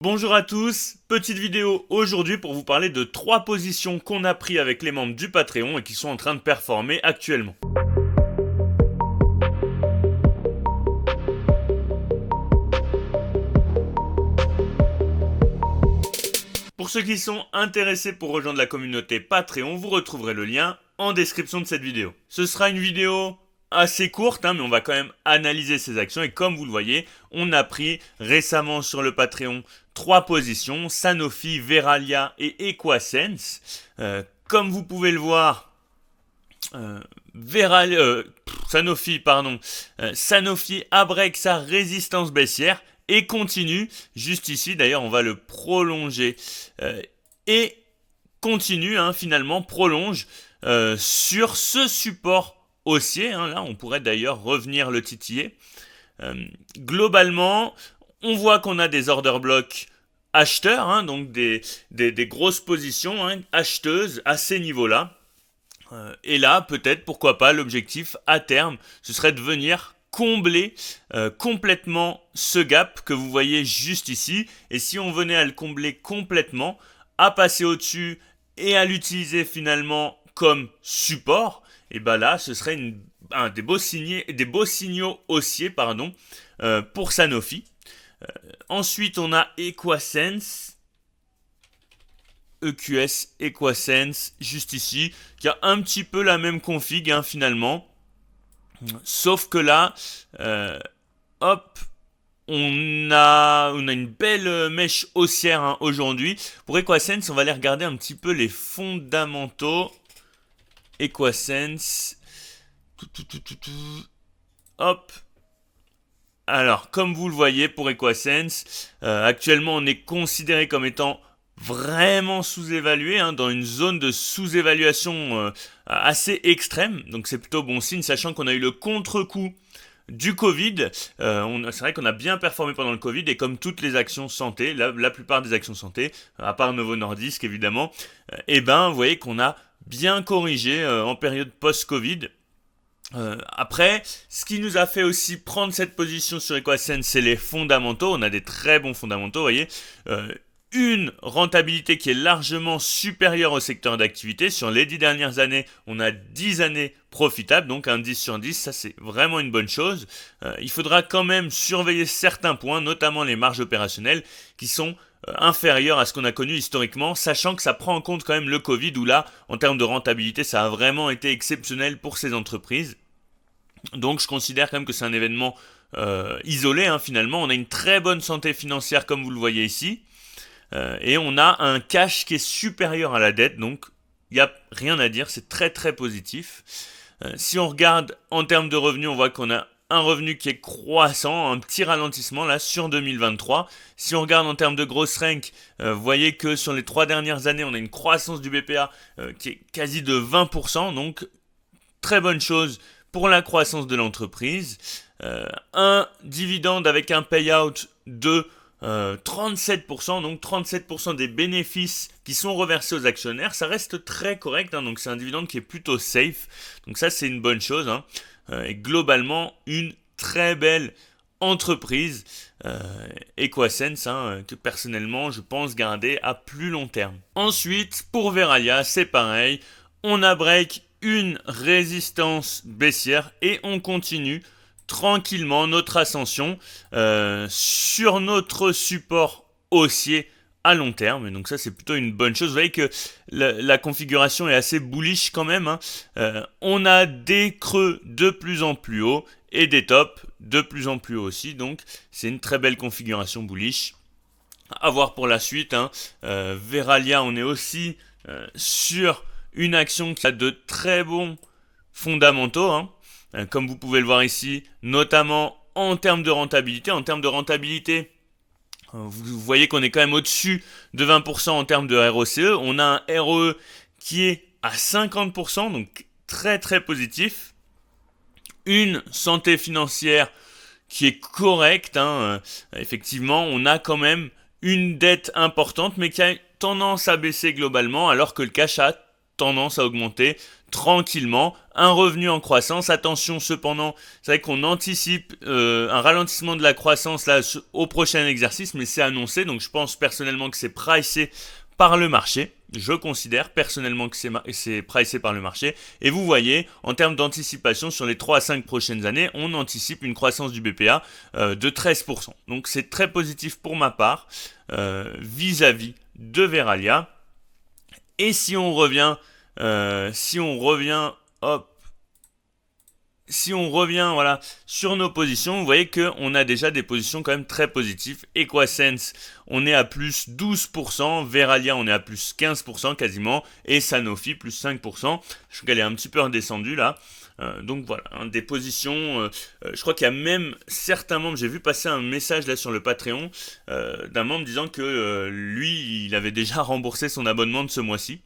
Bonjour à tous, petite vidéo aujourd'hui pour vous parler de 3 positions qu'on a pris avec les membres du Patreon et qui sont en train de performer actuellement. Pour ceux qui sont intéressés pour rejoindre la communauté Patreon, vous retrouverez le lien en description de cette vidéo. Ce sera une vidéo assez courte, mais on va quand même analyser ces actions et comme vous le voyez, on a pris récemment sur le Patreon 3 positions, Sanofi, Verallia et Equasense. Comme vous pouvez le voir, Sanofi a break sa résistance baissière et continue, juste ici d'ailleurs on va le prolonger, et continue finalement, prolonge sur ce support haussier, là on pourrait d'ailleurs revenir le titiller. Globalement, on voit qu'on a des order blocks acheteurs, donc des grosses positions acheteuses à ces niveaux-là. Et là, peut-être, pourquoi pas, l'objectif à terme, ce serait de venir combler complètement ce gap que vous voyez juste ici. Et si on venait à le combler complètement, à passer au-dessus et à l'utiliser finalement comme support, et bien là, ce serait des beaux signaux haussiers pour Sanofi. Ensuite, on a Equasense. EQS Equasense, juste ici, qui a un petit peu la même config finalement. Sauf que là, on a une belle mèche haussière aujourd'hui. Pour Equasense, on va aller regarder un petit peu les fondamentaux. Equasense. Hop. Alors, comme vous le voyez, pour Equasense, actuellement, on est considéré comme étant vraiment sous-évalué, dans une zone de sous-évaluation assez extrême. Donc c'est plutôt bon signe, sachant qu'on a eu le contre-coup du Covid. C'est vrai qu'on a bien performé pendant le Covid, et comme toutes les actions santé, la plupart des actions santé, à part Novo Nordisk évidemment, vous voyez qu'on a bien corrigé en période post-Covid. Après, ce qui nous a fait aussi prendre cette position sur Equasense, c'est les fondamentaux. On a des très bons fondamentaux, vous voyez. Une rentabilité qui est largement supérieure au secteur d'activité. Sur les 10 dernières années, on a 10 années profitables, donc un 10 sur 10, ça c'est vraiment une bonne chose. Il faudra quand même surveiller certains points, notamment les marges opérationnelles, qui sont inférieures à ce qu'on a connu historiquement, sachant que ça prend en compte quand même le Covid, où là, en termes de rentabilité, ça a vraiment été exceptionnel pour ces entreprises. Donc je considère quand même que c'est un événement isolé, finalement. On a une très bonne santé financière, comme vous le voyez ici. Et on a un cash qui est supérieur à la dette, donc il n'y a rien à dire, c'est très très positif. Si on regarde en termes de revenus, on voit qu'on a un revenu qui est croissant, un petit ralentissement là sur 2023. Si on regarde en termes de gross rank, vous voyez que sur les 3 dernières années, on a une croissance du BPA qui est quasi de 20%, donc très bonne chose pour la croissance de l'entreprise. Un dividende avec un payout de 37%, donc 37% des bénéfices qui sont reversés aux actionnaires, ça reste très correct, donc c'est un dividende qui est plutôt safe, donc ça c'est une bonne chose, et globalement une très belle entreprise, Equasense, que personnellement je pense garder à plus long terme. Ensuite, pour Verallia, c'est pareil, on a break une résistance baissière et on continue tranquillement notre ascension sur notre support haussier à long terme. Et donc ça c'est plutôt une bonne chose. Vous voyez que la configuration est assez bullish quand même. On a des creux de plus en plus haut et des tops de plus en plus haut aussi. Donc c'est une très belle configuration bullish. À voir pour la suite. Verallia, on est aussi sur une action qui a de très bons fondamentaux. Comme vous pouvez le voir ici, notamment en termes de rentabilité. En termes de rentabilité, vous voyez qu'on est quand même au-dessus de 20% en termes de ROCE. On a un ROE qui est à 50%, donc très très positif. Une santé financière qui est correcte. Effectivement, on a quand même une dette importante, mais qui a tendance à baisser globalement, alors que le cash a tendance à augmenter tranquillement, un revenu en croissance. Attention cependant, c'est vrai qu'on anticipe un ralentissement de la croissance là au prochain exercice, mais c'est annoncé, donc je pense personnellement que c'est pricé par le marché. Je considère personnellement que c'est pricé par le marché. Et vous voyez, en termes d'anticipation, sur les 3 à 5 prochaines années, on anticipe une croissance du BPA de 13%. Donc c'est très positif pour ma part vis-à-vis de Verallia. Et si on revient, hop, si on revient voilà, sur nos positions, vous voyez qu'on a déjà des positions quand même très positives. Equasense, on est à plus 12%, Verallia, on est à plus 15% quasiment, et Sanofi, plus 5%. Je trouve qu'elle est un petit peu redescendue là. Donc voilà, des positions, je crois qu'il y a même certains membres, j'ai vu passer un message là sur le Patreon d'un membre disant que lui, il avait déjà remboursé son abonnement de ce mois-ci.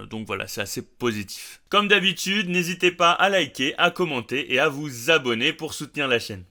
Donc voilà, c'est assez positif. Comme d'habitude, n'hésitez pas à liker, à commenter et à vous abonner pour soutenir la chaîne.